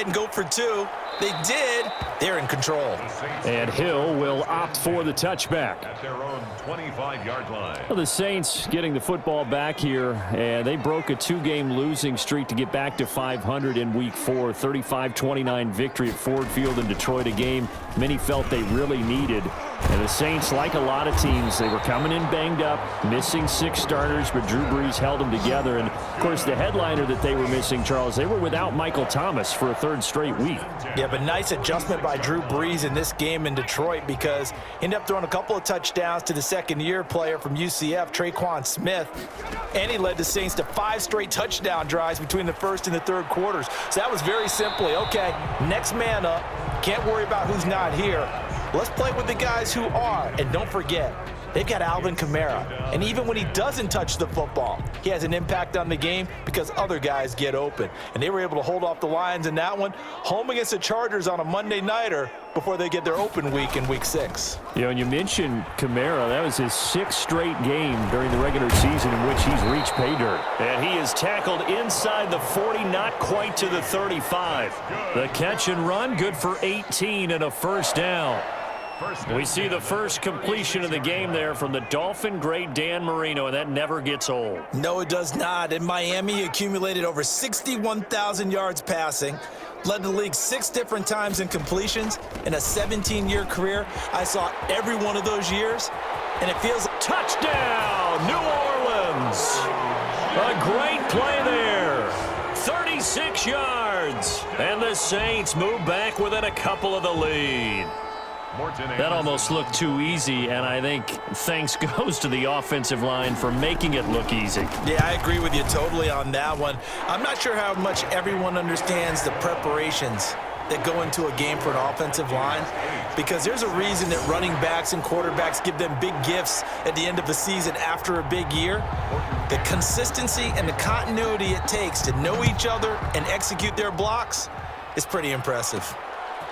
ahead and go for two. They did. They're in control. And Hill will opt for the touchback. At their own 25-yard line. Well, the Saints getting the football back here, and they broke a two-game losing streak to get back to 500 in Week 4. 35-29 victory at Ford Field in Detroit, a game many felt they really needed. And the Saints, like a lot of teams, they were coming in banged up, missing 6 starters, but Drew Brees held them together. And, of course, the headliner that they were missing, Charles, they were without Michael Thomas for a 3rd straight week. Yeah, but nice adjustment by Drew Brees in this game in Detroit, because he ended up throwing a couple of touchdowns to the second-year player from UCF, Traquan Smith, and he led the Saints to 5 straight touchdown drives between the first and the third quarters. So that was very simply, okay, next man up, can't worry about who's not here. Let's play with the guys who are. And don't forget, they've got Alvin Kamara. And even when he doesn't touch the football, he has an impact on the game because other guys get open. And they were able to hold off the Lions in that one, home against the Chargers on a Monday nighter before they get their open week in Week 6. You know, and you mentioned Kamara. That was his 6th straight game during the regular season in which he's reached pay dirt. And he is tackled inside the 40, not quite to the 35. The catch and run, good for 18 and a first down. We see the first completion of the game there from the Dolphin great Dan Marino, and that never gets old. No, it does not. In Miami, he accumulated over 61,000 yards passing, led the league 6 different times in completions. In a 17-year career, I saw every one of those years, and it feels like touchdown, New Orleans. A great play there. 36 yards, and the Saints move back within a couple of the lead. That almost looked too easy, and I think thanks goes to the offensive line for making it look easy. Yeah, I agree with you totally on that one. I'm not sure how much everyone understands the preparations that go into a game for an offensive line, because there's a reason that running backs and quarterbacks give them big gifts at the end of the season after a big year. The consistency and the continuity it takes to know each other and execute their blocks is pretty impressive.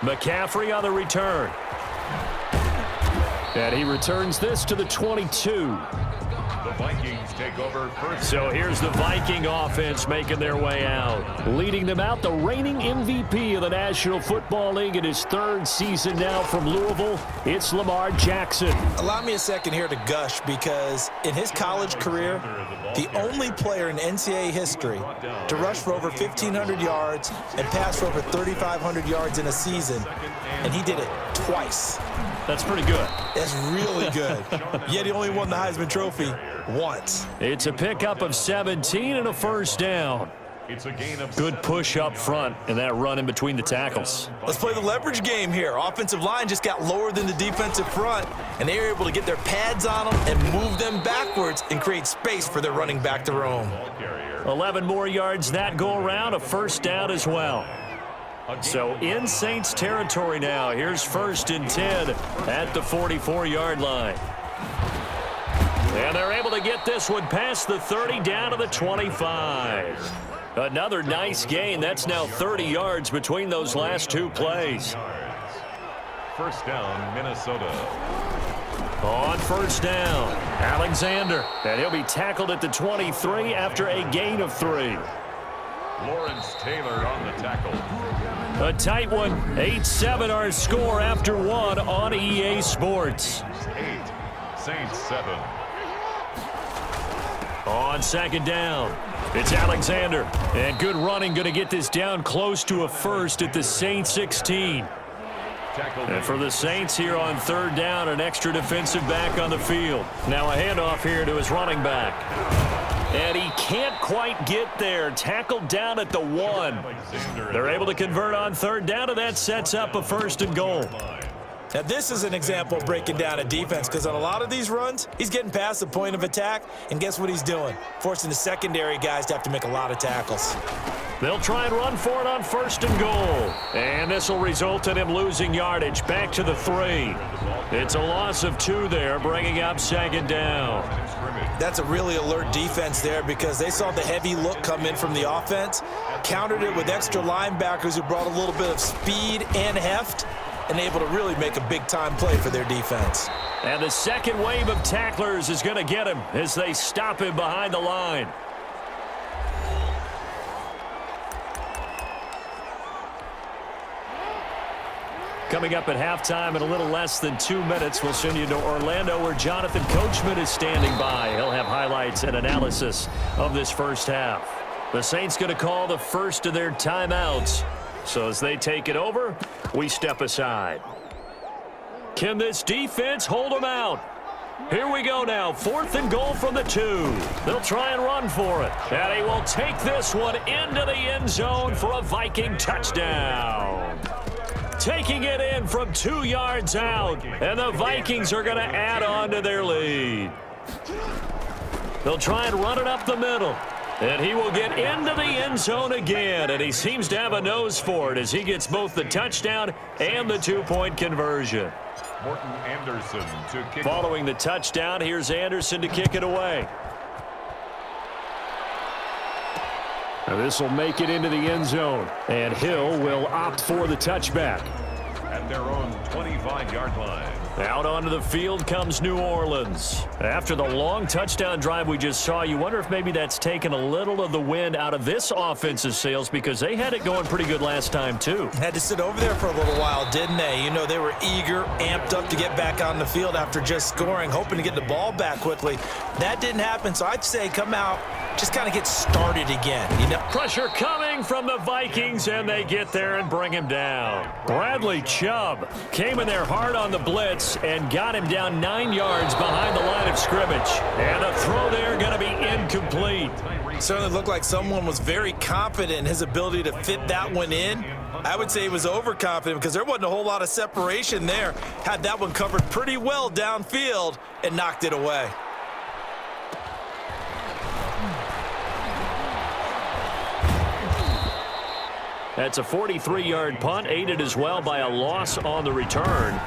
McCaffrey on the return. And he returns this to the 22. The Vikings take over first. So here's the Viking offense making their way out. Leading them out, the reigning MVP of the National Football League in his 3rd season now from Louisville. It's Lamar Jackson. Allow me a second here to gush, because in his college career, the only player in NCAA history to rush for over 1,500 yards and pass for over 3,500 yards in a season, and he did it twice. That's pretty good. That's really good. Yet he only won the Heisman Trophy once. It's a pickup of 17 and a first down. It's a gain of good push up front and that run in between the tackles. Let's play the leverage game here. Offensive line just got lower than the defensive front, and they were able to get their pads on them and move them backwards and create space for their running back to roam. 11 more yards that go around, a first down as well. So in Saints territory now. Here's 1st and 10 at the 44-yard line. And they're able to get this one past the 30 down to the 25. Another nice gain. That's now 30 yards between those last 2 plays. First down, Minnesota. On first down, Alexander. And he'll be tackled at the 23 after a gain of 3. Lawrence Taylor on the tackle. A tight one. 8-7 our score after 1 on EA Sports. 8, Saints 7. On 2nd down, it's Alexander. And good running, going to get this down close to a first at the Saints 16. And for the Saints here on 3rd down, an extra defensive back on the field. Now a handoff here to his running back. And he can't quite get there. Tackled down at the 1. They're able to convert on 3rd down, and that sets up a 1st and goal. Now, this is an example of breaking down a defense, because on a lot of these runs, he's getting past the point of attack, and guess what he's doing? Forcing the secondary guys to have to make a lot of tackles. They'll try and run for it on 1st and goal. And this will result in him losing yardage back to the 3. It's a loss of 2 there, bringing up 2nd down. That's a really alert defense there, because they saw the heavy look come in from the offense, countered it with extra linebackers who brought a little bit of speed and heft, and able to really make a big-time play for their defense. And the second wave of tacklers is going to get him as they stop him behind the line. Coming up at halftime in a little less than 2 minutes, we'll send you to Orlando where Jonathan Coachman is standing by. He'll have highlights and analysis of this first half. The Saints going to call the first of their timeouts. So as they take it over, we step aside. Can this defense hold them out? Here we go now. 4th and goal from the 2. They'll try and run for it. And he will take this one into the end zone for a Viking touchdown. Taking it in from 2 yards out. And the Vikings are going to add on to their lead. They'll try and run it up the middle. And he will get into the end zone again. And he seems to have a nose for it as he gets both the touchdown and the 2-point conversion. Morton Anderson to kick. Following the touchdown, here's Anderson to kick it away. Now this will make it into the end zone. And Hill will opt for the touchback. At their own 25-yard line. Out onto the field comes New Orleans. After the long touchdown drive we just saw, you wonder if maybe that's taken a little of the wind out of this offensive sails because they had it going pretty good last time too. Had to sit over there for a little while, didn't they? You know, they were eager, amped up to get back on the field after just scoring, hoping to get the ball back quickly. That didn't happen, so I'd say come out, just kind of get started again. You know, pressure coming from the Vikings, and they get there and bring him down. Bradley Chubb came in there hard on the blitz and got him down 9 yards behind the line of scrimmage. And a throw there going to be incomplete. Certainly looked like someone was very confident in his ability to fit that one in. I would say he was overconfident because there wasn't a whole lot of separation there. Had that one covered pretty well downfield and knocked it away. That's a 43-yard punt, aided as well by a loss on the return.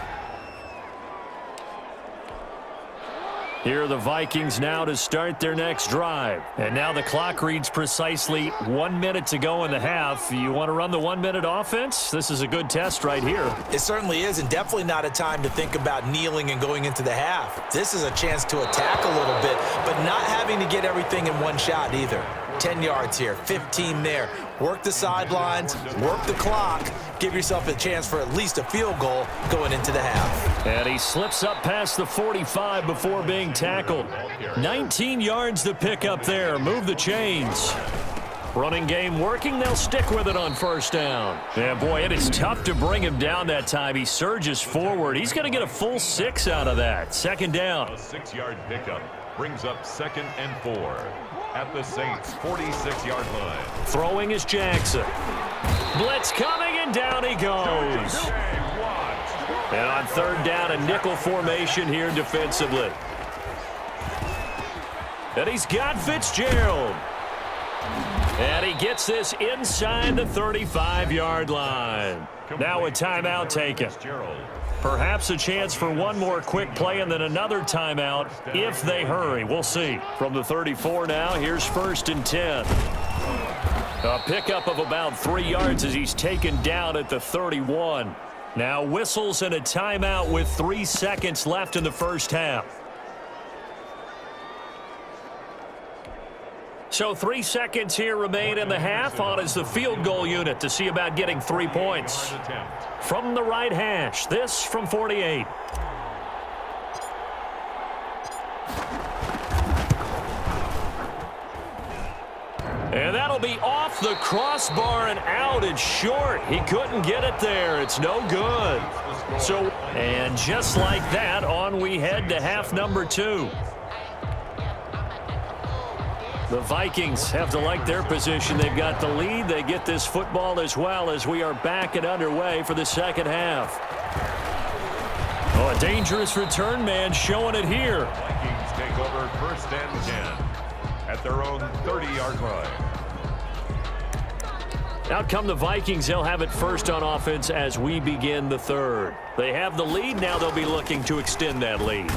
Here are the Vikings now to start their next drive. And now the clock reads precisely 1 minute to go in the half. You want to run the 1-minute offense? This is a good test right here. It certainly is, and definitely not a time to think about kneeling and going into the half. This is a chance to attack a little bit, but not having to get everything in one shot either. 10 yards here, 15 there. Work the sidelines, work the clock, give yourself a chance for at least a field goal going into the half. And he slips up past the 45 before being tackled. 19 yards to pick up there. Move the chains. Running game working. They'll stick with it on first down. Yeah, boy, it is tough to bring him down that time. He surges forward. He's going to get a full 6 out of that. Second down. A 6-yard pickup brings up 2nd and 4. At the Saints' 46-yard line. Throwing is Jackson. Blitz coming, and down he goes. And on third down, a nickel formation here defensively. And he's got Fitzgerald. And he gets this inside the 35-yard line. Now a timeout taken. Perhaps a chance for one more quick play and then another timeout if they hurry. We'll see. From the 34 now, here's 1st and 10. A pickup of about 3 yards as he's taken down at the 31. Now whistles and a timeout with 3 seconds left in the first half. So 3 seconds here remain in the half. On is the field goal unit to see about getting 3 points. From the right hash, this from 48. And that'll be off the crossbar and out. It's short. He couldn't get it there. It's no good. So, and just like that, on we head to half number 2. The Vikings have to like their position. They've got the lead. They get this football as well as we are back and underway for the second half. Oh, a dangerous return man showing it here. Vikings take over 1st and 10 at their own 30-yard line. Out come the Vikings. They'll have it first on offense as we begin the third. They have the lead. Now they'll be looking to extend that lead.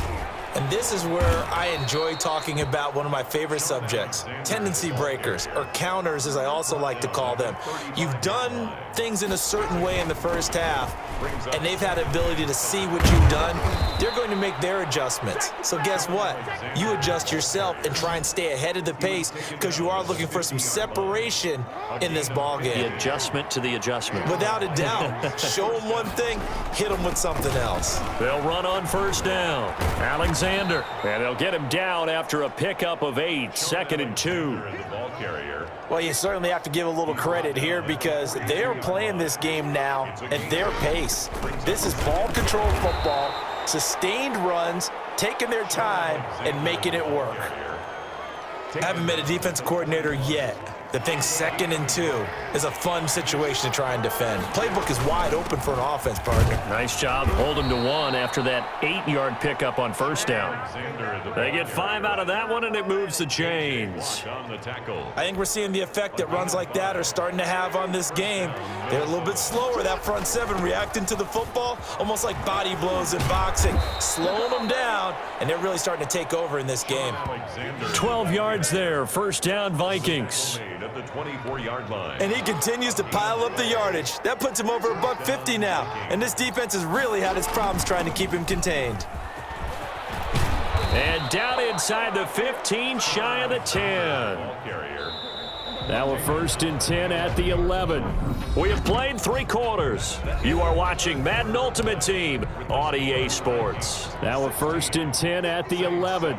And this is where I enjoy talking about one of my favorite subjects, tendency breakers, or counters as I also like to call them. You've done things in a certain way in the first half, and they've had the ability to see what you've done. They're going to make their adjustments. So guess what? You adjust yourself and try and stay ahead of the pace because you are looking for some separation in this ball game. The adjustment to the adjustment. Without a doubt. Show them one thing, hit them with something else. They'll run on first down. Alexander. And they'll get him down after a pickup of 8, 2nd and 2. Well, you certainly have to give a little credit here because they're playing this game now at their pace. This is ball control football, sustained runs, taking their time, and making it work. I haven't met a defensive coordinator yet that thinks 2nd and 2 is a fun situation to try and defend. Playbook is wide open for an offense, partner. Nice job. Hold him to 1 after that 8-yard pickup on first down. They get 5 out of that one, and it moves the chains. I think we're seeing the effect that runs like that are starting to have on this game. They're a little bit slower, that front 7, reacting to the football, almost like body blows in boxing, slowing them down, and they're really starting to take over in this game. 12 yards there. First down, Vikings. At the 24-yard line. And he continues to pile up the yardage. That puts him over $150 now. And this defense has really had its problems trying to keep him contained. And down inside the 15, shy of the 10. Now a 1st and 10 at the 11. We have played 3 quarters. You are watching Madden Ultimate Team on EA Sports. Now a 1st and 10 at the 11.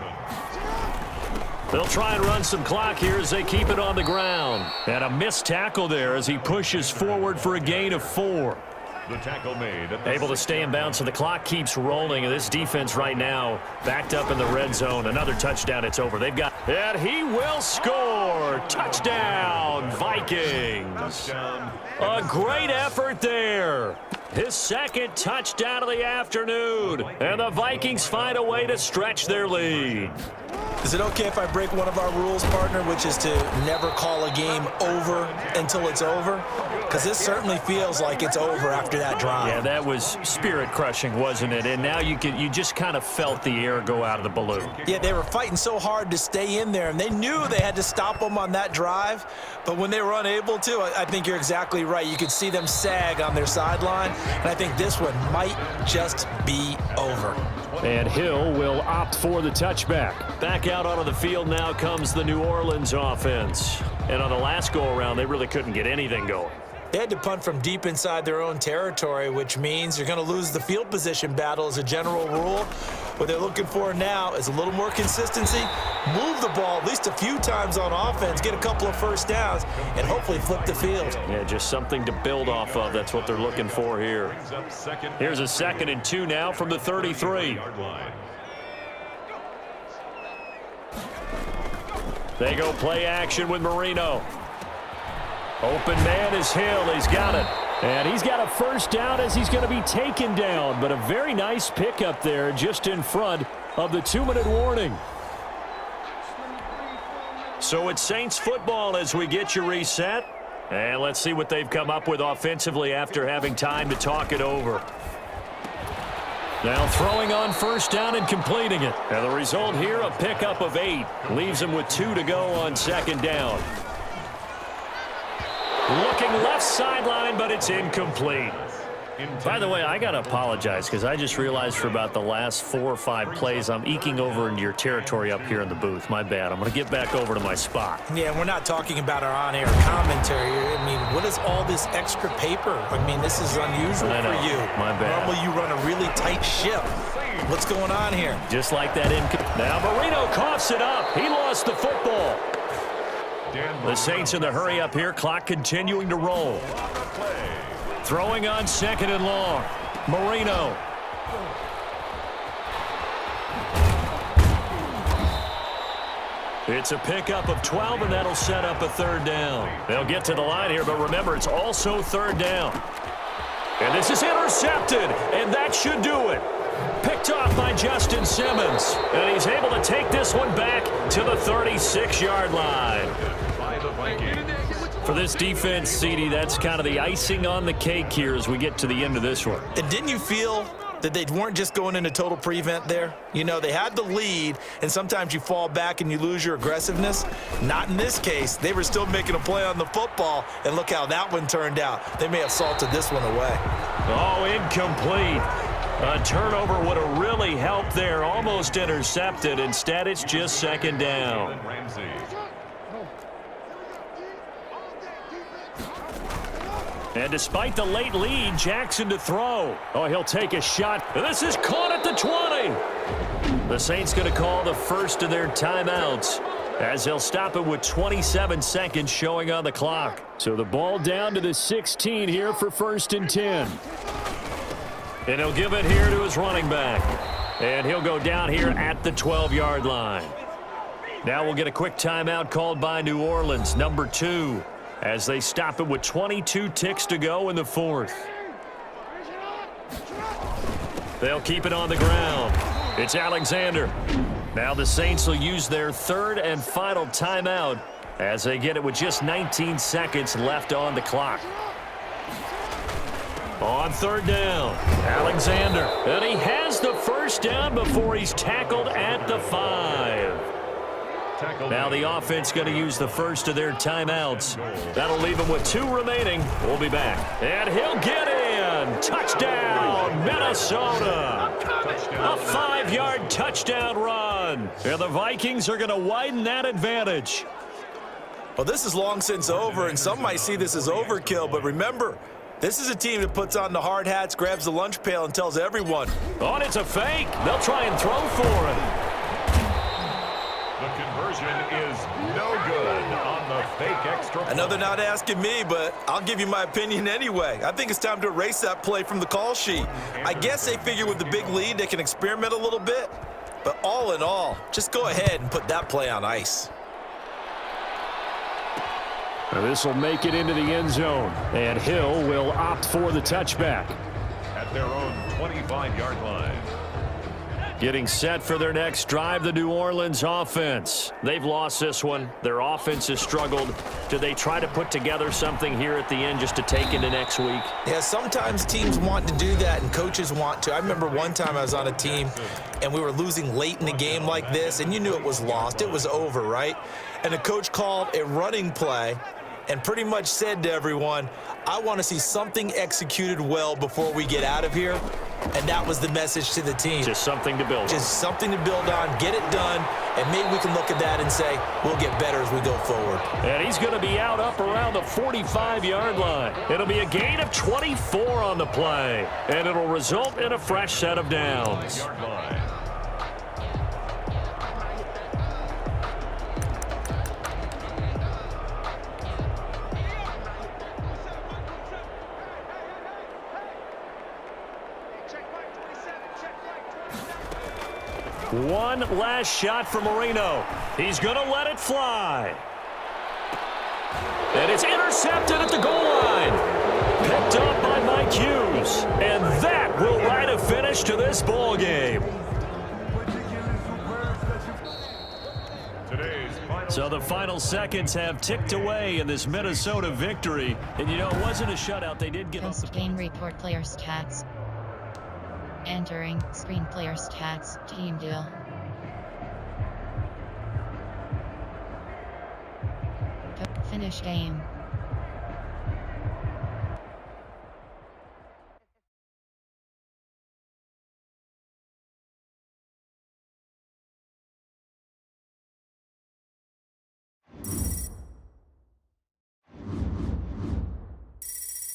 They'll try and run some clock here as they keep it on the ground. And a missed tackle there as he pushes forward for a gain of 4. The tackle made. Able to stay in bounds, so the clock keeps rolling. And this defense right now backed up in the red zone. Another touchdown, it's over. They've got, and he will score. Touchdown, Vikings. A great effort there. His 2nd touchdown of the afternoon. And the Vikings find a way to stretch their lead. Is it okay if I break one of our rules, partner, which is to never call a game over until it's over? Because this certainly feels like it's over after that drive. Yeah, that was spirit-crushing, wasn't it? And now you just kind of felt the air go out of the balloon. Yeah, they were fighting so hard to stay in there, and they knew they had to stop them on that drive. But when they were unable to, I think you're exactly right. You could see them sag on their sideline, and I think this one might just be over. And Hill will opt for the touchback. Back out onto the field now comes the New Orleans offense. And on the last go-around, they really couldn't get anything going. They had to punt from deep inside their own territory, which means you're going to lose the field position battle as a general rule. What they're looking for now is a little more consistency, move the ball at least a few times on offense, get a couple of first downs, and hopefully flip the field. Yeah, just something to build off of. That's what they're looking for here. Here's a 2nd and 2 now from the 33. They go play action with Marino. Open man is Hill. He's got it. And he's got a first down as he's going to be taken down. But a very nice pickup there just in front of the 2-minute warning. So it's Saints football as we get you reset. And let's see what they've come up with offensively after having time to talk it over. Now throwing on first down and completing it. And the result here, a pickup of 8. Leaves him with 2 to go on 2nd down. Looking left sideline, but it's incomplete. By the way, I got to apologize because I just realized for about the last 4 or 5 plays, I'm eking over into your territory up here in the booth. My bad. I'm going to get back over to my spot. Yeah, we're not talking about our on-air commentary. I mean, what is all this extra paper? I mean, this is unusual for you. My bad. Normally you run a really tight ship. What's going on here? Just like that. Now Marino coughs it up. He lost the football. The Saints in the hurry up here. Clock continuing to roll. Throwing on 2nd and long. Marino. It's a pickup of 12, and that'll set up a 3rd down. They'll get to the line here, but remember, it's also 3rd down. And this is intercepted, and that should do it. Picked off by Justin Simmons. And he's able to take this one back to the 36-yard line. For this defense, CD, that's kind of the icing on the cake here as we get to the end of this one. And didn't you feel that they weren't just going into total prevent there? You know, they had the lead, and sometimes you fall back and you lose your aggressiveness. Not in this case. They were still making a play on the football, and look how that one turned out. They may have salted this one away. Oh, incomplete. A turnover would have really helped there. Almost intercepted. Instead, it's just second down. And despite the late lead, Jackson to throw. Oh, he'll take a shot. This is caught at the 20. The Saints going to call the first of their timeouts as they'll stop it with 27 seconds showing on the clock. So the ball down to the 16 here for 1st and 10. And he'll give it here to his running back. And he'll go down here at the 12-yard line. Now we'll get a quick timeout called by New Orleans, number 2. As they stop it with 22 ticks to go in the 4th. They'll keep it on the ground. It's Alexander. Now the Saints will use their 3rd and final timeout as they get it with just 19 seconds left on the clock. On 3rd down, Alexander. And he has the first down before he's tackled at the 5. Now the offense going to use the first of their timeouts. That'll leave them with 2 remaining. We'll be back. And he'll get in. Touchdown, Minnesota. A 5-yard touchdown run. And the Vikings are going to widen that advantage. Well, this is long since over, and some might see this as overkill, but remember, this is a team that puts on the hard hats, grabs the lunch pail, and tells everyone. Oh, and it's a fake. They'll try and throw for it. The conversion is no good on the fake extra point. I know they're not asking me, but I'll give you my opinion anyway. I think it's time to erase that play from the call sheet. I guess they figure with the big lead they can experiment a little bit. But all in all, just go ahead and put that play on ice. Now this will make it into the end zone. And Hill will opt for the touchback. At their own 25-yard line. Getting set for their next drive, the New Orleans offense. They've lost this one. Their offense has struggled. Do they try to put together something here at the end just to take into next week? Yeah, sometimes teams want to do that and coaches want to. I remember one time I was on a team and we were losing late in the game like this, and you knew it was lost. It was over, right? And the coach called a running play and pretty much said to everyone, I want to see something executed well before we get out of here. And that was the message to the team. Just something to build on. Just something to build on, get it done, and maybe we can look at that and say, we'll get better as we go forward. And he's going to be out up around the 45-yard line. It'll be a gain of 24 on the play, and it'll result in a fresh set of downs. One last shot for Marino. He's going to let it fly. And it's intercepted at the goal line. Picked up by Mike Hughes. And that will write a finish to this ball game. So the final seconds have ticked away in this Minnesota victory. And, you know, it wasn't a shutout. They did get Post-game report player stats. Entering screen player stats, team deal. Finish game.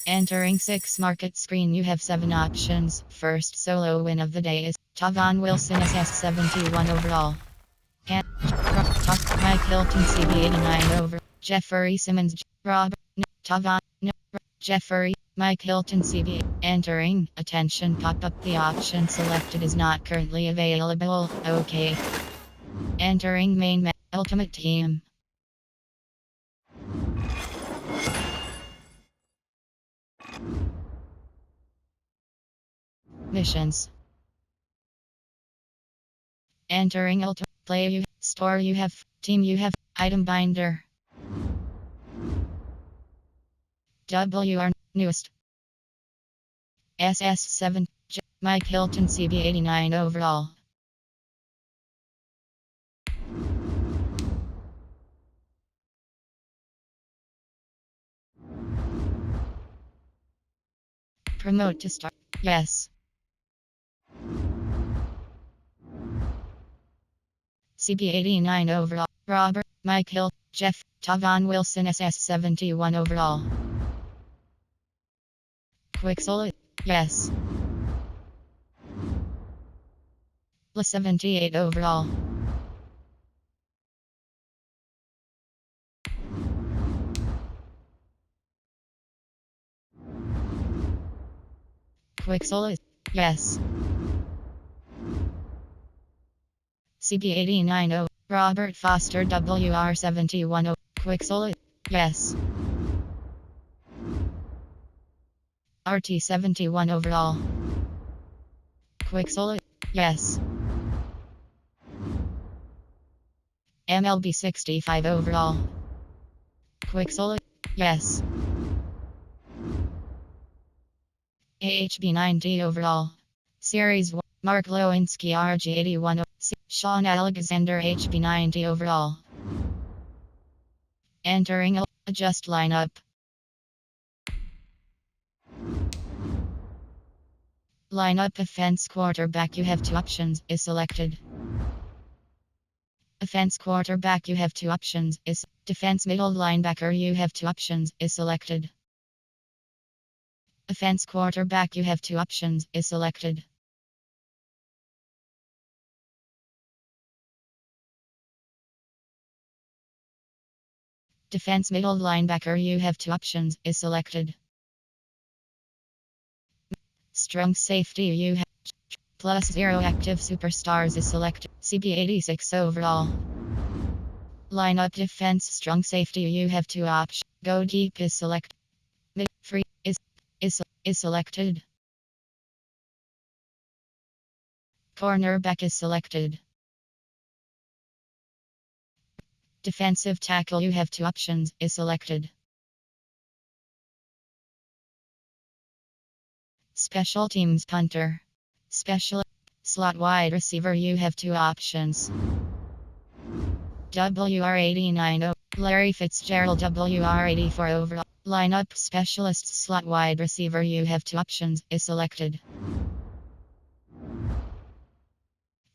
Entering 6 market screen, you have 7 options. First solo win of the day is Tavon Wilson SS71 overall. And Mike Hilton CB89 over. Jeffrey Simmons Robert Tavon Jeffrey Mike Hilton CB. Entering attention, pop up, the option selected is not currently available. Okay. Entering main ultimate team. Missions. Entering ultimate play, you store, you have team, you have item binder. WR newest SS7 Mike Hilton, CB 89 overall. Promote to start. Yes. CB 89 overall. Robert, Mike Hill, Jeff, Tavon Wilson SS 71 overall. Quick solo. Yes. La 78 overall. Quick solo. Yes. CB 89 Robert Foster WR 71 Quick solo. Yes. RT 71 overall. Quick solo. Yes. MLB 65 overall. Quick solo. Yes. AHB 90 overall. Series 1. Mark Lewinsky RG 81. Sean Alexander HB 90 overall. Entering adjust lineup. Lineup offense quarterback, you have two options, is selected. Offense quarterback, you have two options, is defense middle linebacker, you have two options, is selected. Offense quarterback, you have two options, is selected. Defense middle linebacker, you have two options, is selected. Strong safety, you have +0 active superstars is selected. CB 86 overall. Lineup defense, strong safety, you have two options. Go deep is selected. Mid free is selected. Cornerback is selected. Defensive tackle, you have two options, is selected. Special teams punter. Special slot wide receiver, you have two options. WR89 Larry Fitzgerald WR84 overall. Lineup specialist slot wide receiver, you have two options, is selected.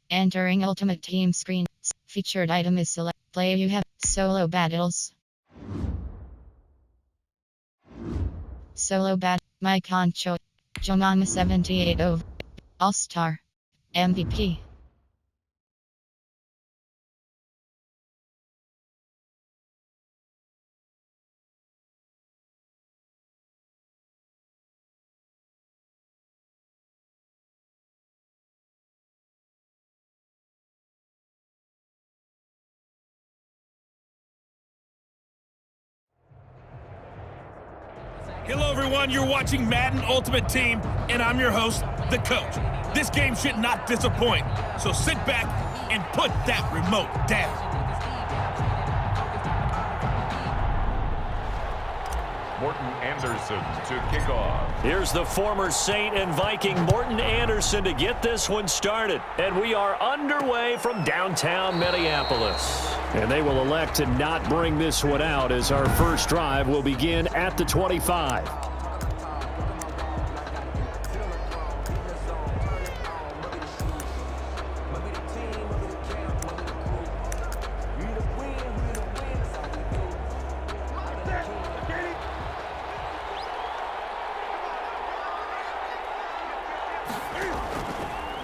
Entering ultimate team screen. Featured item is select. Play, you have solo battles. Solo bat. Mike Concho. Jomama 78 over. All-Star. MVP. Hello, everyone. You're watching Madden Ultimate Team, and I'm your host, The Coach. This game should not disappoint, so sit back and put that remote down. Morten Andersen to kick off. Here's the former Saint and Viking Morten Andersen to get this one started. And we are underway from downtown Minneapolis. And they will elect to not bring this one out as our first drive will begin at the 25.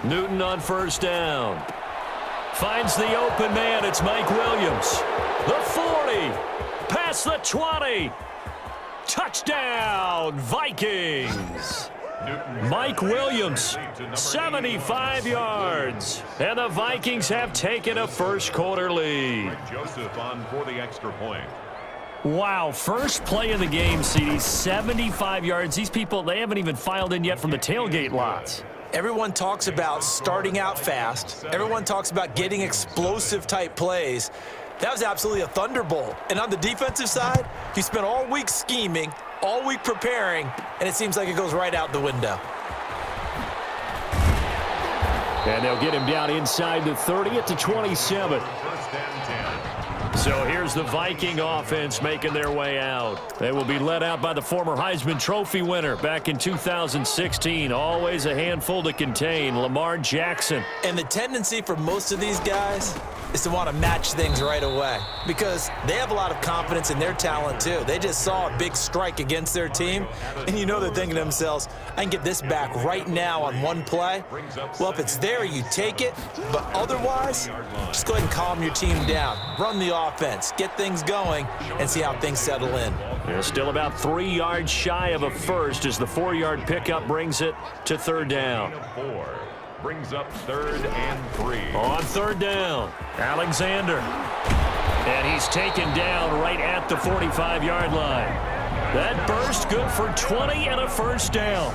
Newton on first down. Finds the open man. It's Mike Williams. The 40. Past the 20. Touchdown, Vikings. Mike Williams, 75 yards. And the Vikings have taken a first quarter lead. Joseph on for the extra point. Wow, first play of the game, CD, 75 yards. These people, they haven't even filed in yet from the tailgate lots. Everyone talks about starting out fast. Everyone talks about getting explosive type plays. That was absolutely a thunderbolt. And on the defensive side, you spent all week scheming, all week preparing, and it seems like it goes right out the window. And they'll get him down inside the 30 at the 27. First and 10. So here's the Viking offense making their way out. They will be led out by the former Heisman Trophy winner back in 2016. Always a handful to contain, Lamar Jackson. And the tendency for most of these guys is to want to match things right away because they have a lot of confidence in their talent too. They just saw a big strike against their team, and you know they're thinking to themselves, I can get this back right now on one play. Well, if it's there, you take it, but otherwise, just go ahead and calm your team down. Run the offense, get things going, and see how things settle in. They're still about 3 yards shy of a first as the 4-yard pickup brings it to third down. 4 brings up 3rd and 3. On third down, Alexander. And he's taken down right at the 45-yard line. That burst good for 20 and a first down.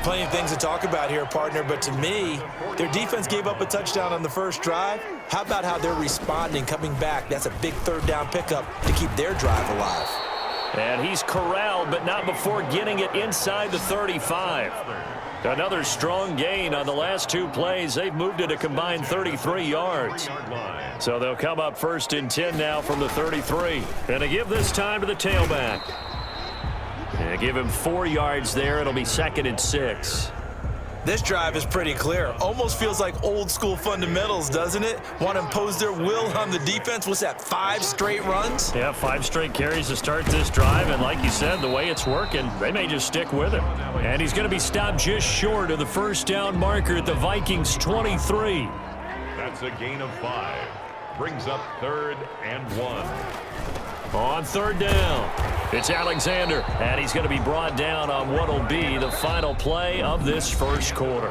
Plenty of things to talk about here, partner, but to me, their defense gave up a touchdown on the first drive. How about how they're responding, coming back? That's a big third down pickup to keep their drive alive. And he's corralled, but not before getting it inside the 35. Another strong gain on the last 2 plays. They've moved it a combined 33 yards. So they'll come up first and 10 now from the 33. And they give this time to the tailback. And give him 4 yards there. It'll be 2nd and 6. This drive is pretty clear. Almost feels like old school fundamentals, doesn't it? Want to impose their will on the defense. What's that, 5 straight runs? Yeah, 5 straight carries to start this drive. And like you said, the way it's working, they may just stick with it. And he's going to be stopped just short of the first down marker at the Vikings 23. That's a gain of 5. Brings up 3rd and 1. On third down, it's Alexander, and he's going to be brought down on what will be the final play of this first quarter.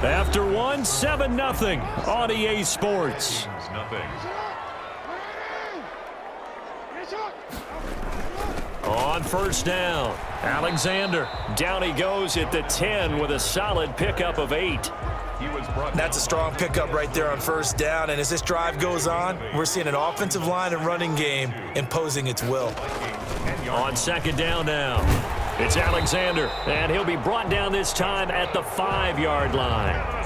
After 1, 7-0 on EA Sports. Nothing. On first down, Alexander. Down he goes at the 10 with a solid pickup of 8. That's a strong pickup right there on first down, and as this drive goes on, we're seeing an offensive line and running game imposing its will. On second down now, it's Alexander, and he'll be brought down this time at the 5-yard line.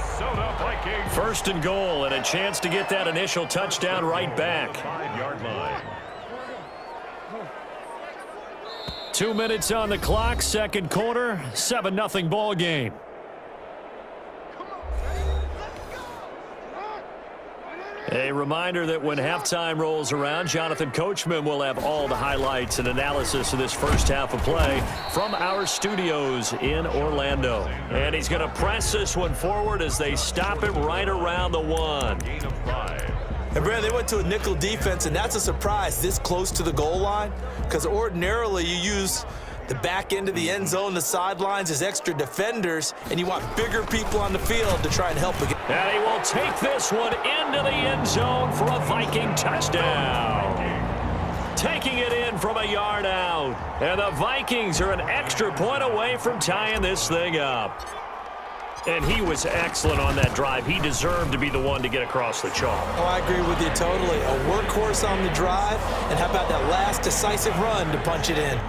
First and goal, and a chance to get that initial touchdown right back. 5-yard line. 2 minutes on the clock, second quarter, 7-0 ball game. A reminder that when halftime rolls around, Jonathan Coachman will have all the highlights and analysis of this first half of play from our studios in Orlando. And he's going to press this one forward as they stop him right around the 1. Gain of 5. And Brad, they went to a nickel defense, and that's a surprise this close to the goal line, because ordinarily you use the back end of the end zone, the sidelines as extra defenders, and you want bigger people on the field to try and help again. And he will take this one into the end zone for a Viking touchdown. Taking it in from a yard out. And the Vikings are an extra point away from tying this thing up. And he was excellent on that drive. He deserved to be the one to get across the chalk. Oh, I agree with you totally. A workhorse on the drive, and how about that last decisive run to punch it in?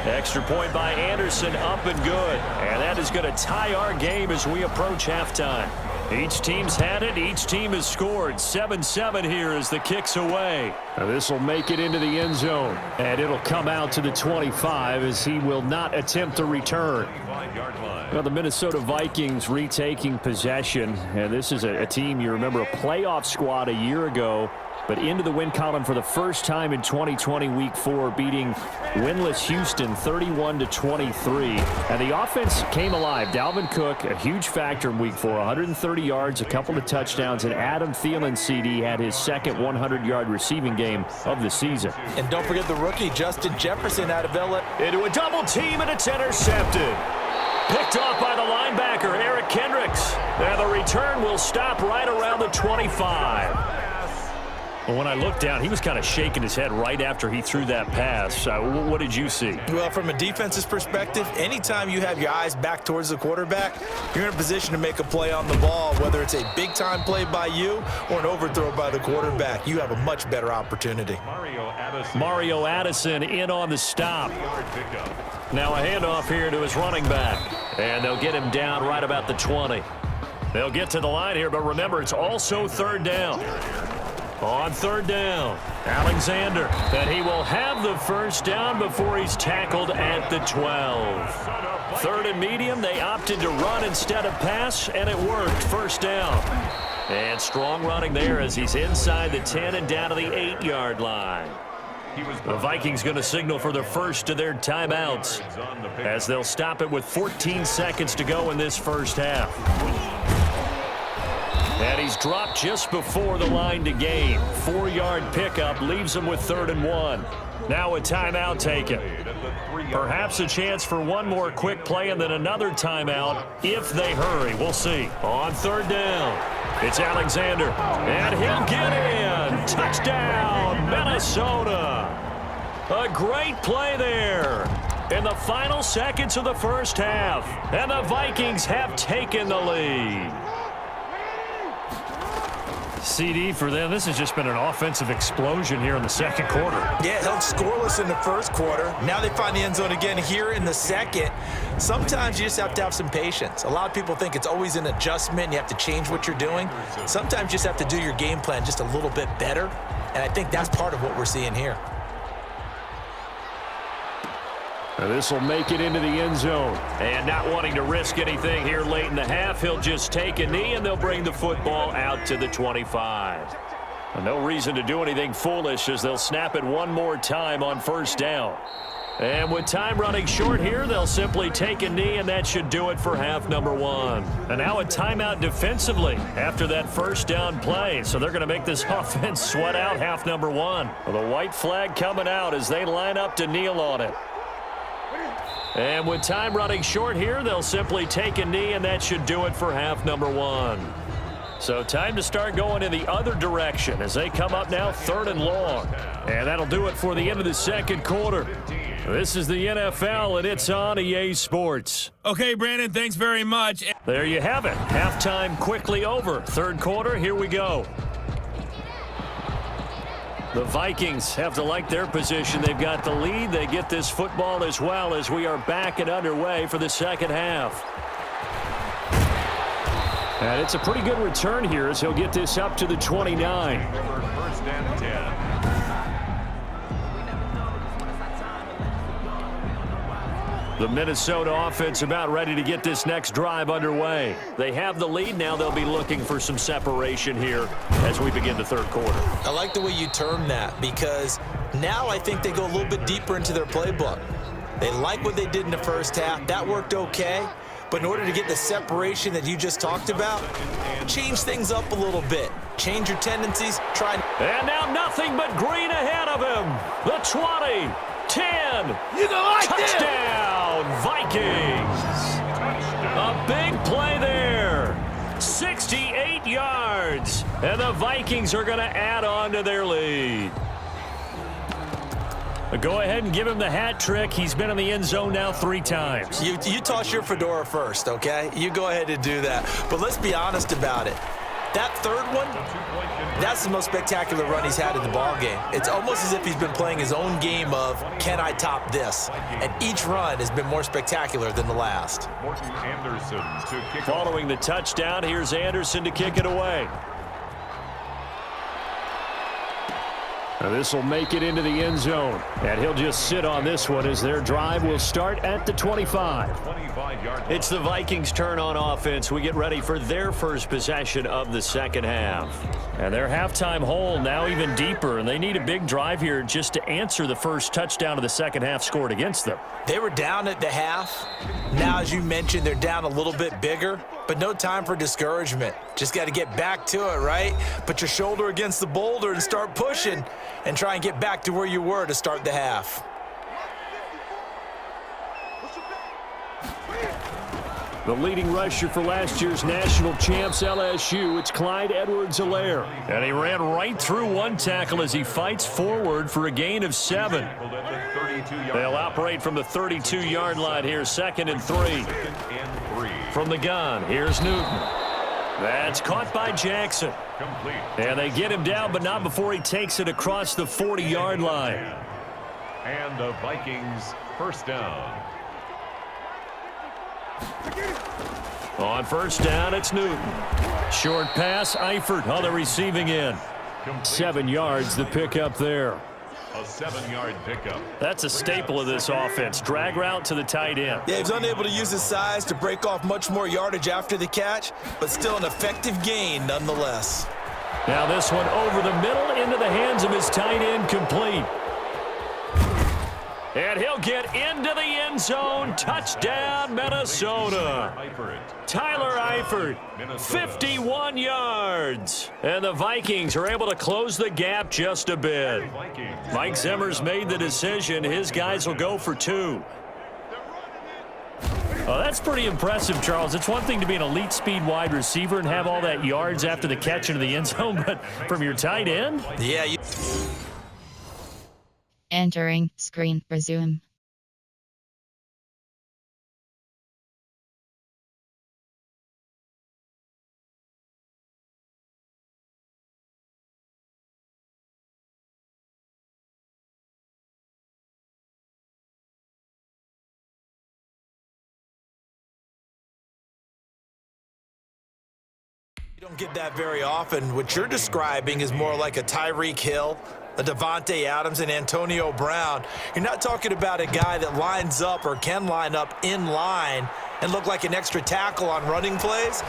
Extra point by Anderson, up and good. And that is going to tie our game as we approach halftime. Each team's had it. Each team has scored. 7-7 here as the kick's away. This will make it into the end zone. And it'll come out to the 25 as he will not attempt to return. 5-yard line. Well, the Minnesota Vikings retaking possession. And this is a team, you remember, a playoff squad a year ago, but into the win column for the first time in 2020 Week 4, beating winless Houston 31-23. And the offense came alive. Dalvin Cook, a huge factor in Week 4, 130 yards, a couple of touchdowns, and Adam Thielen, CD, had his second 100-yard receiving game of the season. And don't forget the rookie, Justin Jefferson, out of LA. Into a double team, and it's intercepted. Picked off by the linebacker, Eric Kendricks. And the return will stop right around the 25. Well, when I looked down, he was kind of shaking his head right after he threw that pass. What did you see? Well, from a defense's perspective, anytime you have your eyes back towards the quarterback, you're in a position to make a play on the ball, whether it's a big-time play by you or an overthrow by the quarterback. You have a much better opportunity. Mario Addison in on the stop. Now a handoff here to his running back. And they'll get him down right about the 20. They'll get to the line here, but remember, it's also third down. On third down, Alexander, that he will have the first down before he's tackled at the 12. Third and medium, they opted to run instead of pass, and it worked. First down. And strong running there as he's inside the 10 and down to the 8-yard line. The Vikings going to signal for the first of their timeouts as they'll stop it with 14 seconds to go in this first half. And he's dropped just before the line to gain. 4-yard pickup leaves him with 3rd and 1. Now a timeout taken. Perhaps a chance for one more quick play and then another timeout if they hurry. We'll see. On third down, it's Alexander. And he'll get in. Touchdown, Minnesota. A great play there in the final seconds of the first half. And the Vikings have taken the lead. CD for them, this has just been an offensive explosion here in the second quarter. Yeah, held scoreless in the first quarter. Now they find the end zone again here in the second. Sometimes you just have to have some patience. A lot of people think it's always an adjustment. You have to change what you're doing. Sometimes you just have to do your game plan just a little bit better. And I think that's part of what we're seeing here. This will make it into the end zone. And not wanting to risk anything here late in the half, he'll just take a knee and they'll bring the football out to the 25. No reason to do anything foolish as they'll snap it one more time on first down. And with time running short here, they'll simply take a knee, and that should do it for half number 1. And now a timeout defensively after that first down play. So they're going to make this offense sweat out half number 1. Well, the white flag coming out as they line up to kneel on it. And with time running short here, they'll simply take a knee, and that should do it for half number 1. So time to start going in the other direction as they come up now 3rd and long. And that'll do it for the end of the second quarter. This is the NFL, and it's on EA Sports. Okay, Brandon, thanks very much. There you have it. Halftime quickly over. Third quarter, here we go. The Vikings have to like their position. They've got the lead. They get this football as well as we are back and underway for the second half. And it's a pretty good return here as he'll get this up to the 29. First and 10. The Minnesota offense about ready to get this next drive underway. They have the lead. Now they'll be looking for some separation here as we begin the third quarter. I like the way you term that because now I think they go a little bit deeper into their playbook. They like what they did in the first half. That worked okay. But in order to get the separation that you just talked about, change things up a little bit. Change your tendencies. Try. And now nothing but green ahead of him. The 20, 10, You gonna like touchdown, Vikings. A big play there. 68 yards. And the Vikings are going to add on to their lead. Go ahead and give him the hat trick. He's been in the end zone now 3 times. You toss your fedora first, okay? You go ahead and do that. But let's be honest about it. That third one, that's the most spectacular run he's had in the ball game. It's almost as if he's been playing his own game of, can I top this? And each run has been more spectacular than the last. Morton Anderson to kick. Following the touchdown, here's Anderson to kick it away. This will make it into the end zone. And he'll just sit on this one as their drive will start at the 25. 25-yard. It's the Vikings' turn on offense. We get ready for their first possession of the second half. And their halftime hole now even deeper, and they need a big drive here just to answer the first touchdown of the second half scored against them. They were down at the half. Now, as you mentioned, they're down a little bit bigger, but no time for discouragement. Just got to get back to it, right? Put your shoulder against the boulder and start pushing and try and get back to where you were to start the half. The leading rusher for last year's national champs, LSU, it's Clyde Edwards-Helaire. And he ran right through one tackle as he fights forward for a gain of 7. They'll operate from the 32-yard line here, 2nd and 3. From the gun, here's Newton. That's caught by Jackson. Complete. And they get him down, but not before he takes it across the 40-yard line. And the Vikings first down. On first down, it's Newton. Short pass, Eifert on the receiving end. 7 yards, the pickup there. A 7-yard pickup. That's a staple of this offense. Drag route to the tight end. Yeah, he was unable to use his size to break off much more yardage after the catch, but still an effective gain nonetheless. Now this one over the middle into the hands of his tight end, complete. And he'll get into the end zone. Touchdown, Minnesota. Tyler Eifert, 51 yards. And the Vikings are able to close the gap just a bit. Mike Zimmer's made the decision. His guys will go for 2. Oh, that's pretty impressive, Charles. It's one thing to be an elite speed wide receiver and have all that yards after the catch into the end zone, but from your tight end? Yeah. Entering screen, resume. You don't get that very often. What you're describing is more like a Tyreek Hill, a Devontae Adams, and Antonio Brown. You're not talking about a guy that lines up or can line up in line and look like an extra tackle on running plays.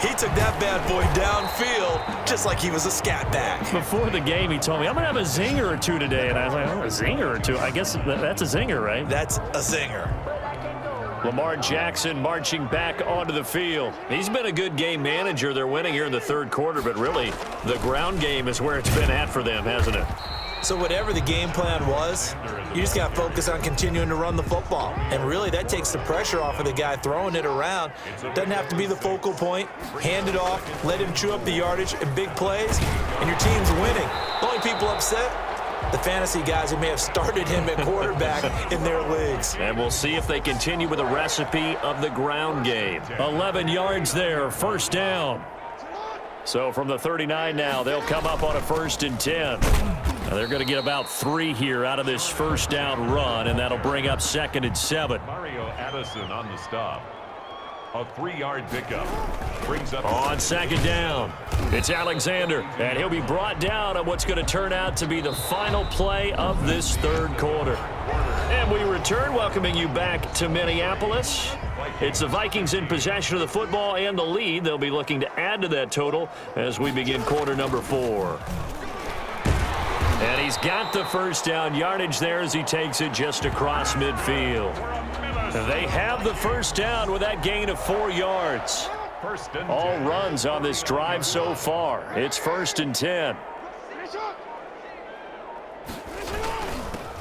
He took that bad boy downfield just like he was a scat back. Before the game, he told me, I'm going to have a zinger or two today. And I was like, oh, a zinger or two? I guess that's a zinger, right? That's a zinger. Lamar Jackson marching back onto the field. He's been a good game manager. They're winning here in the third quarter, but really the ground game is where it's been at for them, hasn't it? So whatever the game plan was, you just got to focus on continuing to run the football. And really that takes the pressure off of the guy throwing it around. Doesn't have to be the focal point. Hand it off, let him chew up the yardage in big plays, and your team's winning. The only people upset, the fantasy guys who may have started him at quarterback in their leagues. And we'll see if they continue with the recipe of the ground game. 11 yards there, first down. So from the 39 now, they'll come up on a 1st and 10. Now they're going to get about 3 here out of this first down run, and that'll bring up 2nd and 7. Mario Addison on the stop. A 3-yard pickup. Brings up on 2nd down. It's Alexander, and he'll be brought down on what's going to turn out to be the final play of this third quarter. And we return, welcoming you back to Minneapolis. It's the Vikings in possession of the football and the lead. They'll be looking to add to that total as we begin quarter number 4. And he's got the first down yardage there as he takes it just across midfield. They have the first down with that gain of 4 yards. All runs on this drive so far. It's 1st and 10.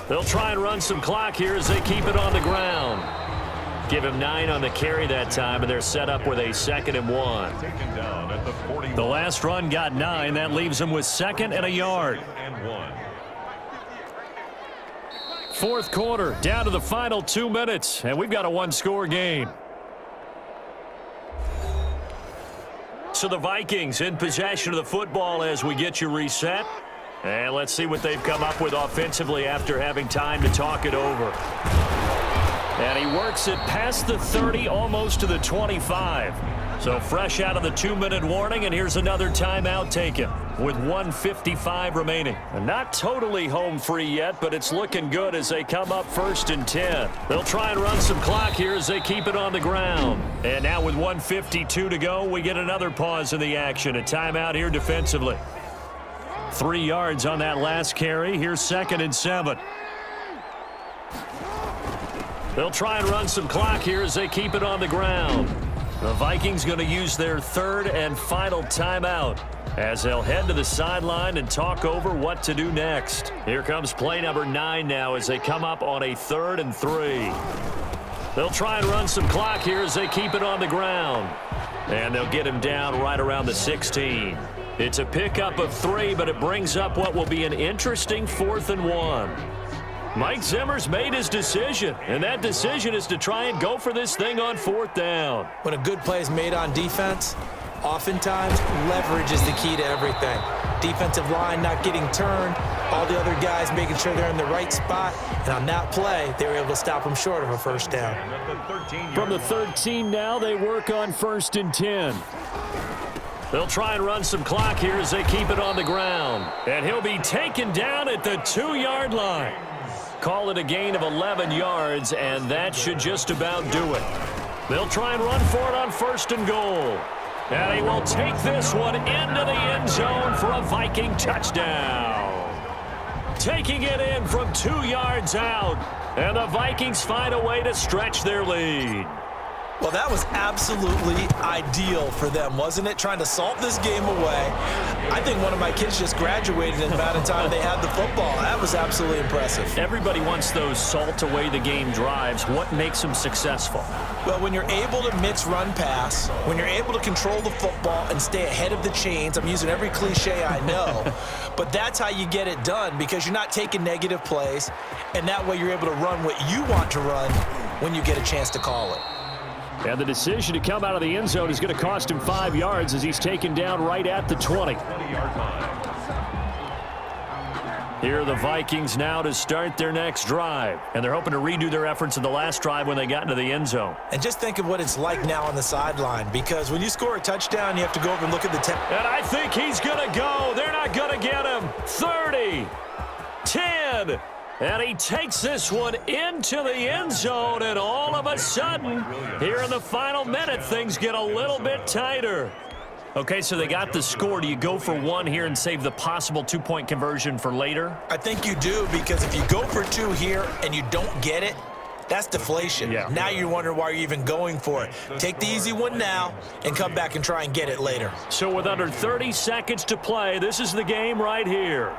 They'll try and run some clock here as they keep it on the ground. Give him 9 on the carry that time, and they're set up with a 2nd and 1. The last run got 9. That leaves them with 2nd and a yard. 4th quarter, down to the final 2 minutes, and we've got a 1-score game. So the Vikings in possession of the football as we get you reset. And let's see what they've come up with offensively after having time to talk it over. And he works it past the 30, almost to the 25. So fresh out of the 2-minute warning, and here's another timeout taken with 1:55 remaining. And not totally home free yet, but it's looking good as they come up 1st and 10. They'll try and run some clock here as they keep it on the ground. And now with 1:52 to go, we get another pause in the action. A timeout here defensively. 3 yards on that last carry. Here's 2nd and 7. They'll try and run some clock here as they keep it on the ground. The Vikings going to use their 3rd and final timeout as they'll head to the sideline and talk over what to do next. Here comes play number 9 now as they come up on a 3rd and 3. They'll try and run some clock here as they keep it on the ground. And they'll get him down right around the 16. It's a pickup of 3, but it brings up what will be an interesting 4th and 1. Mike Zimmer's made his decision, and that decision is to try and go for this thing on 4th down. When a good play is made on defense, oftentimes leverage is the key to everything. defensive line not getting turned, all the other guys making sure they're in the right spot. And on that play, they were able to stop them short of a first down. From the 13 now, they work on 1st and 10. They'll try and run some clock here as they keep it on the ground. And he'll be taken down at the 2-yard line. Call it a gain of 11 yards, and that should just about do it. They'll try and run for it on 1st and goal. And he will take this one into the end zone for a Viking touchdown. Taking it in from 2 yards out, and the Vikings find a way to stretch their lead. Well, that was absolutely ideal for them, wasn't it? Trying to salt this game away. I think one of my kids just graduated in the amount of time they had the football. That was absolutely impressive. Everybody wants those salt away the game drives. What makes them successful? Well, when you're able to mix run pass, when you're able to control the football and stay ahead of the chains, I'm using every cliche I know, but that's how you get it done because you're not taking negative plays, and that way you're able to run what you want to run when you get a chance to call it. And the decision to come out of the end zone is going to cost him 5 yards as he's taken down right at the 20. Here are the Vikings now to start their next drive. And they're hoping to redo their efforts in the last drive when they got into the end zone. And just think of what it's like now on the sideline, because when you score a touchdown, you have to go over and look at the tape. And I think he's going to go. They're not going to get him. 30, 10. And he takes this one into the end zone, and all of a sudden, here in the final minute, things get a little bit tighter. Okay, so they got the score. Do you go for one here and save the possible 2-point conversion for later? I think you do, because if you go for 2 here and you don't get it, that's deflation. Yeah. Now you wonder why you're even going for it. Take the easy one now and come back and try and get it later. So with under 30 seconds to play, this is the game right here.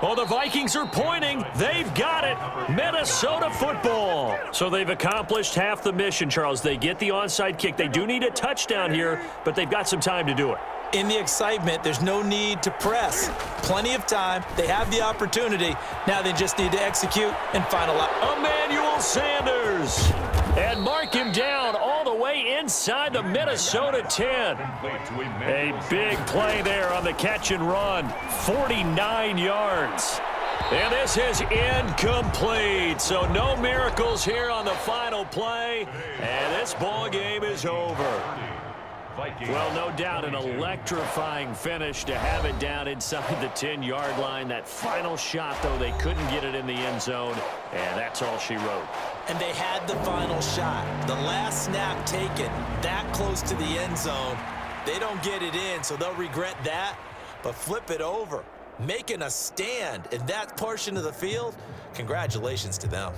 Well, the Vikings are pointing. They've got it. Minnesota football. So they've accomplished half the mission, Charles. They get the onside kick. They do need a touchdown here, but they've got some time to do it. In the excitement, there's no need to press. Plenty of time. They have the opportunity. Now they just need to execute and finalize. Emmanuel Sanders. And mark him down all the way inside the Minnesota 10. A big play there on the catch and run. 49 yards. And this is incomplete. So no miracles here on the final play. And this ball game is over. Well, no doubt an electrifying finish to have it down inside the 10-yard line. That final shot, though, they couldn't get it in the end zone, and that's all she wrote. And they had the final shot. The last snap taken that close to the end zone. They don't get it in, so they'll regret that. But flip it over, making a stand in that portion of the field, congratulations to them.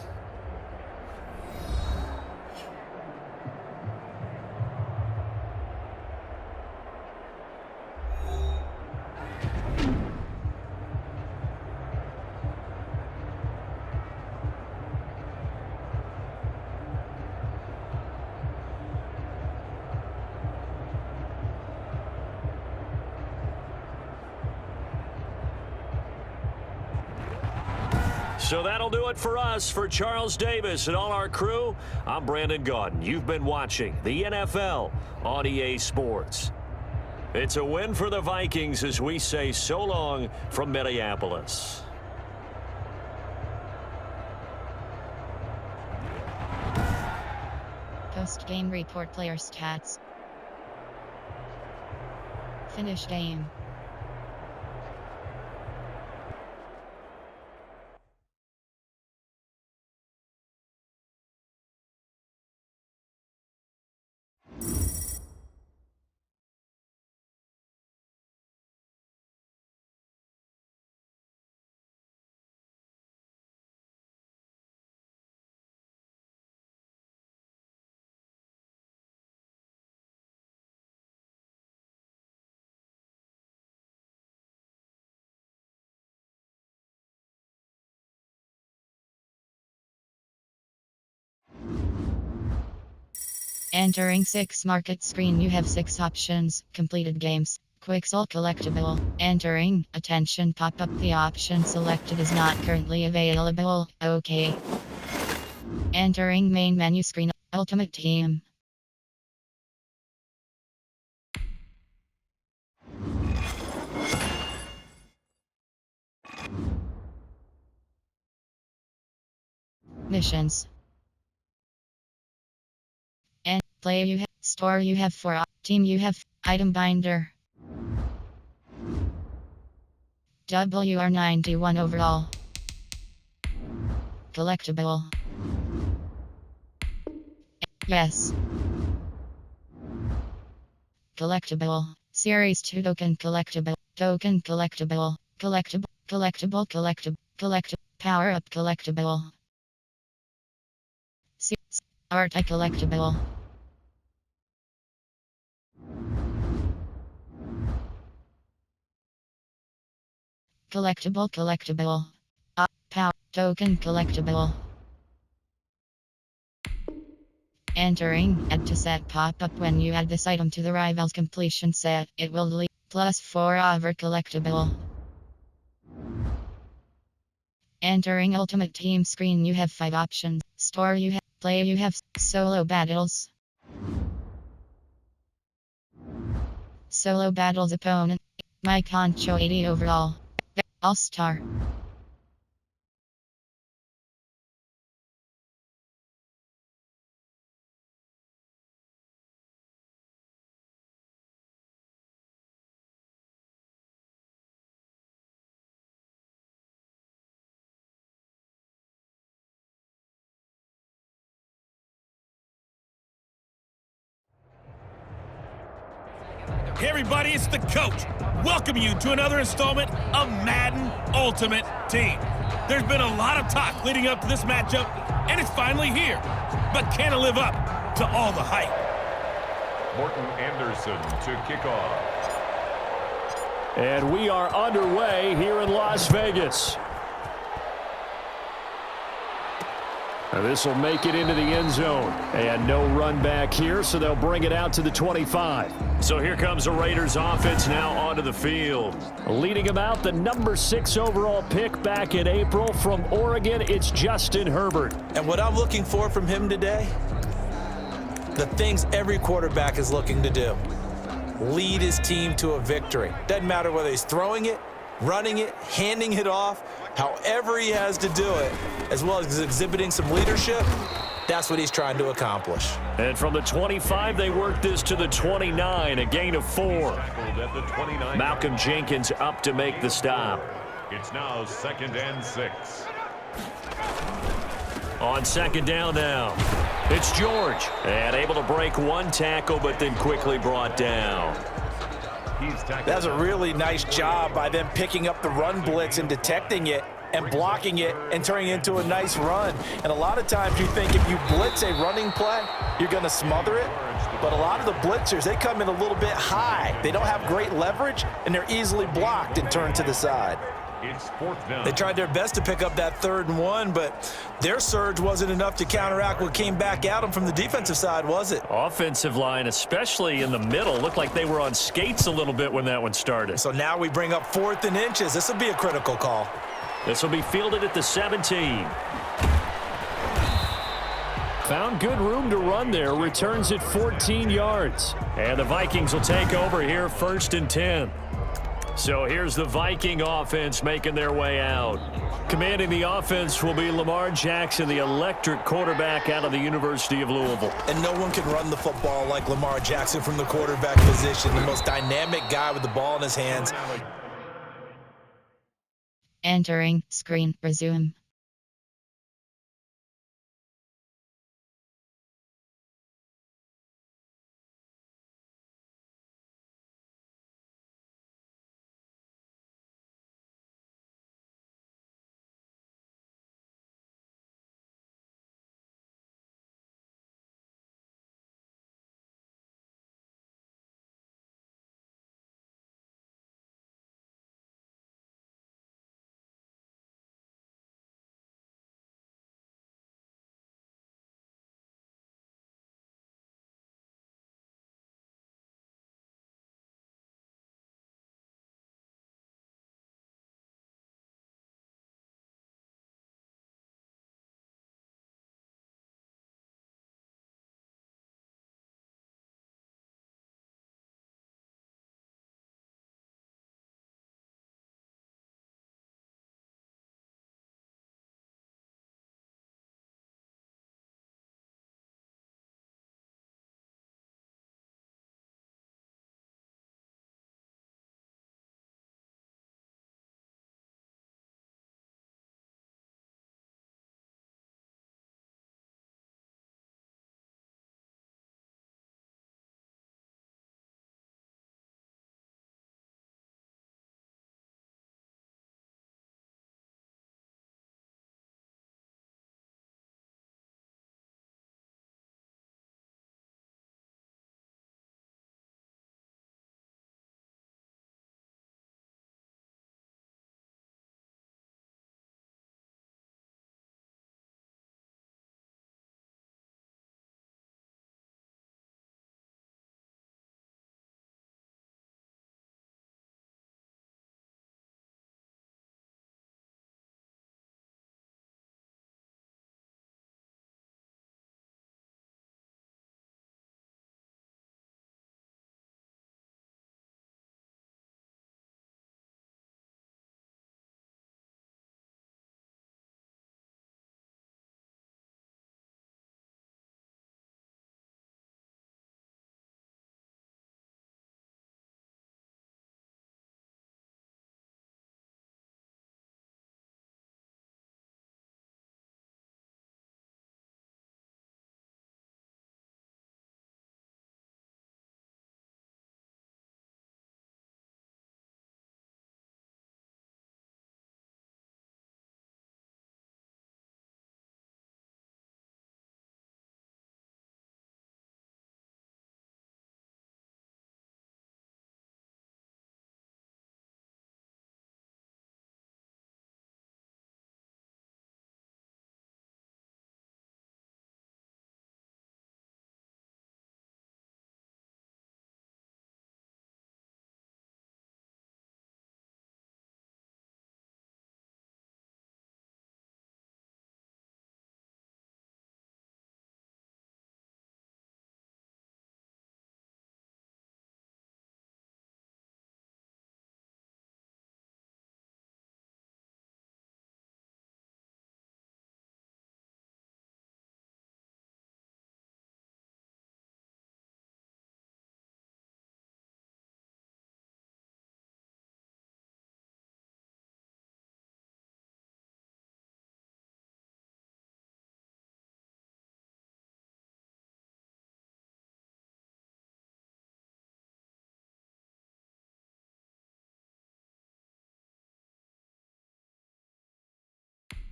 So that'll do it for us. For Charles Davis and all our crew, I'm Brandon Gaudin. You've been watching the NFL on EA Sports. It's a win for the Vikings as we say so long from Minneapolis. Post-game report player stats. Finish game. Entering 6 market screen, you have 6 options. Completed games. Quick salt collectible. Entering. Attention, pop up. The option selected is not currently available. Okay. Entering main menu screen. Ultimate Team. Missions. And play you have. Store you have 4. Team you have. Item binder. WR91 overall. Collectible. Yes. Collectible. Series 2 token collectible. Token collectible. Collectible. Power up collectible. Art collectible. Collectible. Power token collectible. Entering add to set pop up when you add this item to the rival's completion set. It will delete +4 over collectible. Entering ultimate team screen you have 5 options. Store you have. Play you have. Solo battles. Solo battles opponent. My Concho 80 overall. All-Star. Hey everybody, it's the coach. Welcome you to another installment of Madden Ultimate Team. There's been a lot of talk leading up to this matchup, and it's finally here. But can it live up to all the hype? Morton Anderson to kick off. And we are underway here in Las Vegas. This will make it into the end zone. And no run back here, so they'll bring it out to the 25. So here comes the Raiders offense now onto the field. Leading them out, the number 6 overall pick back in April from Oregon, it's Justin Herbert. And what I'm looking for from him today, the things every quarterback is looking to do. Lead his team to a victory. Doesn't matter whether he's throwing it, running it, handing it off, however he has to do it, as well as exhibiting some leadership, that's what he's trying to accomplish. And from the 25, they work this to the 29, a gain of 4. At the 29. Malcolm Jenkins up to make the stop. It's now 2nd and 6. On 2nd down now, it's George. And able to break 1 tackle, but then quickly brought down. That's a really nice job by them picking up the run blitz and detecting it and blocking it and turning it into a nice run. And a lot of times you think if you blitz a running play, you're going to smother it. But a lot of the blitzers, they come in a little bit high. They don't have great leverage, and they're easily blocked and turned to the side. It's 4th down. They tried their best to pick up that 3rd and 1, but their surge wasn't enough to counteract what came back at them from the defensive side, was it? Offensive line, especially in the middle, looked like they were on skates a little bit when that one started. So now we bring up 4th and inches. This will be a critical call. This will be fielded at the 17. Found good room to run there. Returns it 14 yards. And the Vikings will take over here 1st and 10. So here's the Viking offense making their way out. Commanding the offense will be Lamar Jackson, the electric quarterback out of the University of Louisville. And no one can run the football like Lamar Jackson from the quarterback position. The most dynamic guy with the ball in his hands. Entering screen resume.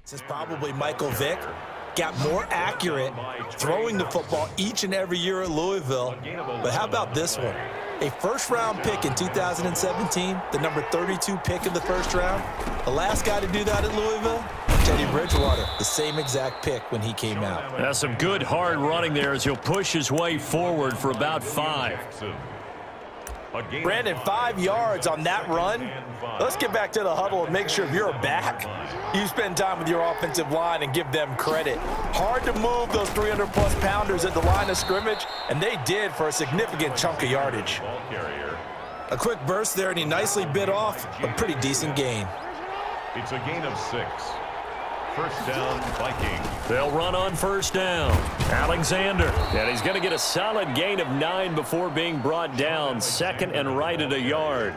This is probably Michael Vick. Got more accurate throwing the football each and every year at Louisville. But how about this one? A first-round pick in 2017, the number 32 pick in the first round. The last guy to do that at Louisville, Teddy Bridgewater, the same exact pick when he came out. That's some good hard running there as he'll push his way forward for about 5. Brandon, 5 yards on that run. Let's get back to the huddle and make sure if you're a back, you spend time with your offensive line and give them credit. Hard to move those 300-plus pounders at the line of scrimmage, and they did for a significant chunk of yardage. A quick burst there, and he nicely bit off a pretty decent gain. It's a gain of 6. First down, Vikings. They'll run on first down. Alexander. And he's going to get a solid gain of 9 before being brought down. Second and right at a yard.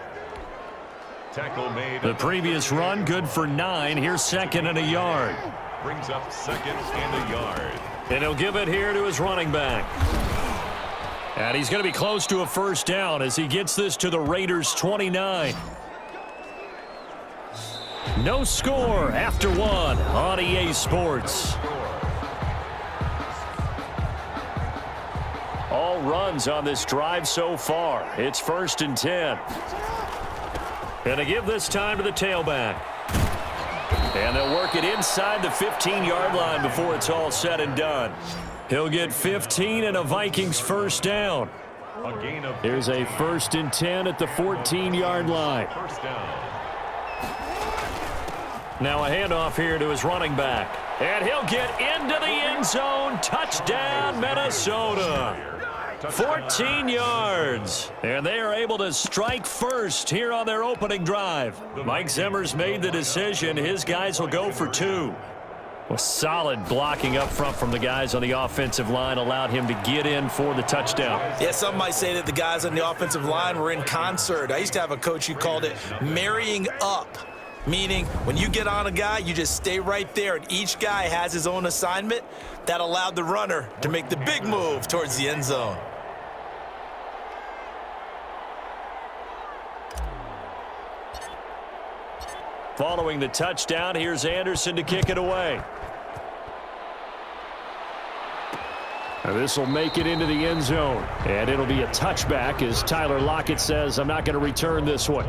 Tackle made. The previous run, good for 9. Here's second and a yard. Brings up second and a yard. And he'll give it here to his running back. And he's going to be close to a first down as he gets this to the Raiders' 29. No score after 1 on EA Sports. All runs on this drive so far. It's 1st and 10. And to give this time to the tailback. And they'll work it inside the 15-yard line before it's all said and done. He'll get 15 and a Vikings first down. Here's a 1st and 10 at the 14-yard line. First down. Now a handoff here to his running back. And he'll get into the end zone. Touchdown, Minnesota. 14 yards. And they are able to strike first here on their opening drive. Mike Zimmer's made the decision. His guys will go for 2. Well, solid blocking up front from the guys on the offensive line allowed him to get in for the touchdown. Yeah, some might say that the guys on the offensive line were in concert. I used to have a coach who called it marrying up. Meaning, when you get on a guy, you just stay right there, and each guy has his own assignment. That allowed the runner to make the big move towards the end zone. Following the touchdown, here's Anderson to kick it away. Now this will make it into the end zone, and it'll be a touchback as Tyler Lockett says, I'm not going to return this one.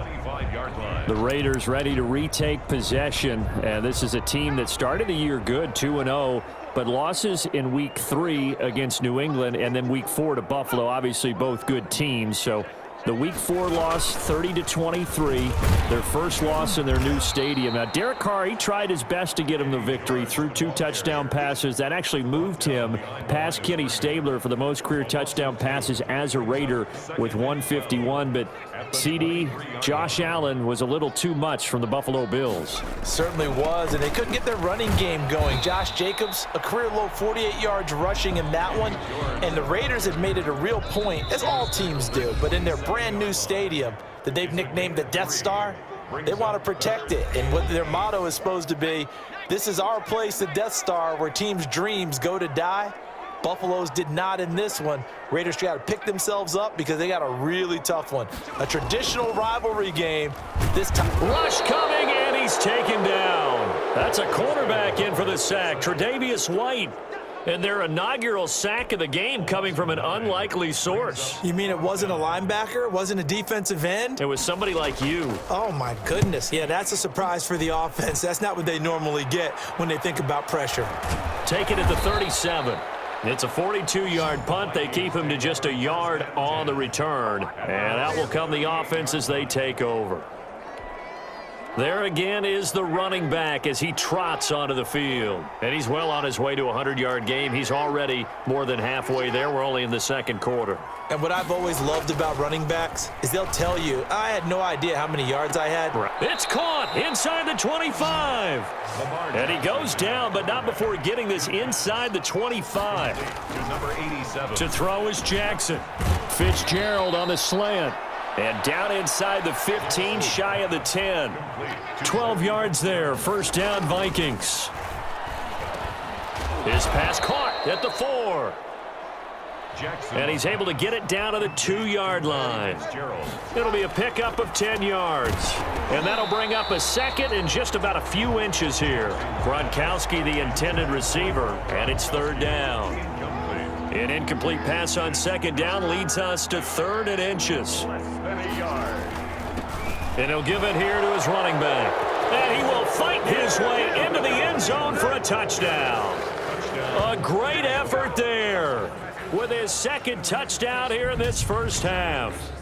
The Raiders ready to retake possession, and this is a team that started the year good, 2-0, but losses in Week 3 against New England and then Week 4 to Buffalo, obviously both good teams. So the Week 4 loss, 30-23, their first loss in their new stadium. Now, Derek Carr, he tried his best to get him the victory through 2 touchdown passes. That actually moved him past Kenny Stabler for the most career touchdown passes as a Raider with 151. But CD, Josh Allen was a little too much from the Buffalo Bills. Certainly was, and they couldn't get their running game going. Josh Jacobs, a career-low 48 yards rushing in that one, and the Raiders have made it a real point, as all teams do, but in their brand new stadium that they've nicknamed the Death Star, they want to protect it. And what their motto is supposed to be, this is our place, the Death Star, where teams' dreams go to die. Buffalo's did not in this one. Raiders try to pick themselves up because they got a really tough one. A traditional rivalry game this time. Rush coming, and he's taken down. That's a cornerback in for the sack, Tre'Davious White. And their inaugural sack of the game coming from an unlikely source. You mean it wasn't a linebacker? It wasn't a defensive end? It was somebody like you. Oh, my goodness. Yeah, that's a surprise for the offense. That's not what they normally get when they think about pressure. Take it at the 37. It's a 42-yard punt. They keep him to just a yard on the return. And out will come the offense as they take over. There again is the running back as he trots onto the field. And he's well on his way to a 100-yard game. He's already more than halfway there. We're only in the second quarter. And what I've always loved about running backs is they'll tell you, I had no idea how many yards I had. It's caught inside the 25. And he goes down, but not before getting this inside the 25. Number 87. To throw is Jackson. Fitzgerald on the slant. And down inside the 15, shy of the 10. 12 yards there. First down, Vikings. His pass caught at the 4. Jackson. And he's able to get it down to the 2-yard line. Gerald. It'll be a pickup of 10 yards. And that'll bring up a second and just about a few inches here. Gronkowski, the intended receiver, and it's 3rd down. An incomplete pass on 2nd down leads us to 3rd and inches. Less than a yard. And he'll give it here to his running back. And he will fight his way into the end zone for a touchdown. A great effort there with his 2nd touchdown here in this first half.